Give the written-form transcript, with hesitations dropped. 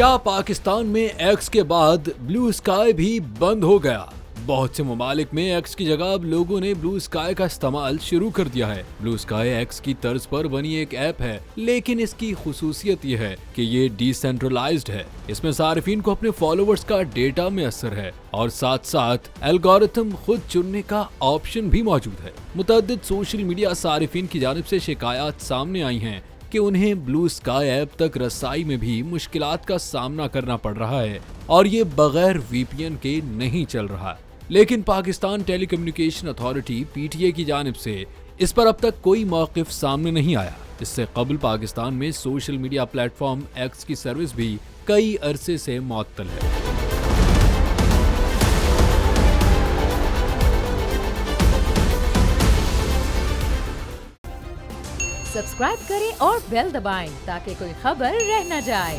क्या पाकिस्तान में एक्स के बाद ब्लू स्काई भी बंद हो गया? बहुत से ममालिक में एक्स की जगह अब लोगों ने ब्लू स्काई का इस्तेमाल शुरू कर दिया है। ब्लू स्काई एक्स की तर्ज पर बनी एक ऐप है, लेकिन इसकी खुसूसियत ये है कि ये डिसेंट्रलाइज्ड है। इसमें सार्फिन को अपने फॉलोवर्स का डेटा में असर है और साथ साथ एल्गोरिथम खुद चुनने का ऑप्शन भी मौजूद है। मुतअद्दिद सोशल मीडिया सार्फिन की जानिब से शिकायत सामने आई हैं कि उन्हें ब्लू स्काई ऐप तक रसाई में भी मुश्किलात का सामना करना पड़ रहा है और ये बगैर वीपीएन के नहीं चल रहा। लेकिन पाकिस्तान टेलीकम्युनिकेशन अथॉरिटी पीटीए की जानिब से इस पर अब तक कोई मौक़िफ़ सामने नहीं आया। इससे कबल पाकिस्तान में सोशल मीडिया प्लेटफॉर्म एक्स की सर्विस भी कई अरसे से मुअत्तल है। सब्सक्राइब करें और बेल दबाएं ताकि कोई खबर रह न जाए।